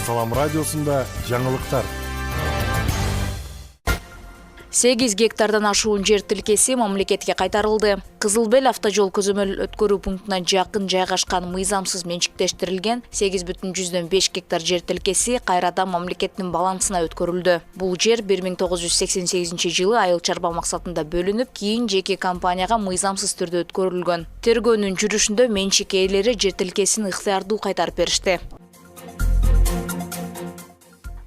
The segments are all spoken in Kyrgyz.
Салам радиосунда жаңылыктар. 8 гектардан ашуун жер тилкеси мамлекетке кайтарылды. Кызыл Бел автожол көзөмөл өткөрүү пунктуна жакын жайгашкан мыйзамсыз менчиктештирилген 8,5 гектар жер тилкеси кайрадан мамлекеттин балансына өткөрүлдү. Бул жер 1988 айыл чарба максатында бөлүнүп, кийин жеке компанияга мыйзамсыз түрдө өткөрүлгөн. Тергөөнүн жүрүшүндө менчик ээлери жер тилкесин ыктыярдуу кайтарып беришти.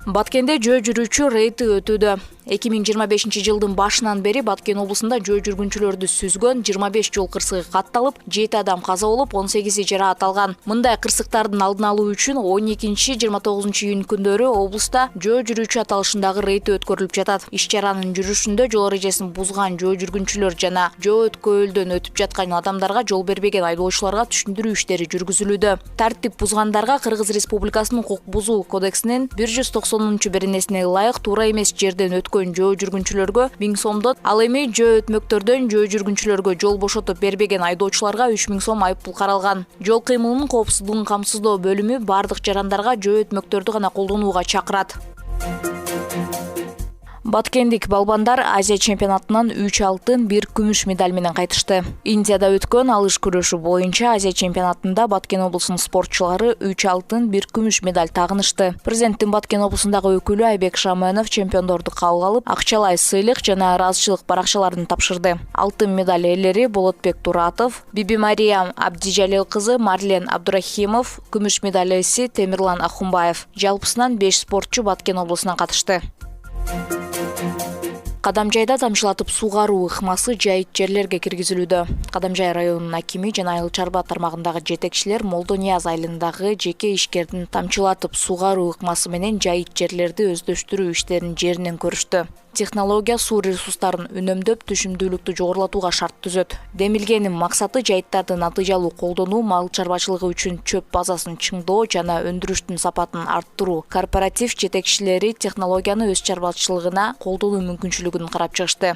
Баткенде жөө жүрүүчү рейди өтүүдө. 2025 жылдын башынан бери Баткен облусунда жөө жүргүнчүлөрдү сүзгөн 25 жол кырсыгы катталып, 7 адам каза болуп, 18 жараат алган. Мындай кырсыктардын алдын алуу үчүн 12-29 июнь күндөрү облуста жөө жүрүүчү аталышындагы рейд өткөрүлүп жатат. Иш-чаранын жүрүшүндө жол эрежесин бузган жөө жүргүнчүлөр жана жөө өткөөлдөн өтүп жаткан адамдарга жол бербеген айдоочуларга түшүндүрүү иштери жүргүзүлүүдө. Тартип бузгандарга Кыргыз Республикасынын укук бузуу кодексинин 190-беренесине ылайык туура эмес жерден жөө жүргүнчүлөргө 1000 сомдон, ал эми жөө өтмөктөрдөн жөө жүргүнчүлөргө жол бошотуп бербеген айдоочуларга 3000 сом айыппул каралган. Жол кыймылынын коопсуздугун камсыздоо бөлүмү бардык жарандарга жөө өтмөктөрдү гана колдонууга чакырат. Баткендик балбандар Азия чемпионатынан 3 алтын, 1 күмүш медаль менен кайтышты. Индияда өткөн алыш күрөшү боюнча Азия чемпионатында Баткен облусунун спортчулары 3 алтын, 1 күмүш медаль тагынышты. Президенттин Баткен облусундагы өкүлү Айбек Шаменов чемпиондорду кабыл алып, акчалай сыйлык жана ыраазычылык баракчаларын тапшырды. Алтын медаль ээлери Болотбек Туратов, Биби Мария Абдижалил кызы Марлен Абдурахимов, күмүш медаль ээси Темирлан Ахунбаев. Жалпысынан 5 спортчу Баткен облусунан катышты. Кадамжайда тамчылатып сугаруу ыкмасы жайыт жерлерге киргизилүүдө. Кадамжай районунун акими жана айыл чарба тармагындагы жетекчилер Молдонияз айылындагы жеке ишкердин тамчылатып сугаруу ыкмасы менен жайыт жерлерди өздөштүрүү иштерин жеринен көрүштү. Технология суу ресурстарын үнөмдөп, түшүмдүүлүктү жогорулатууга шарт түзөт. Демилгенин максаты жайыттарды натыйжалуу колдонуу, мал чарбачылыгы үчүн чөп базасын чыңдоо жана өндүрүштүн сапатын арттыруу. Корпоратив жетекчилери технологияны өз чарбачылыгына колдонуу мүмкүнчүлүгүн карап чыгышты.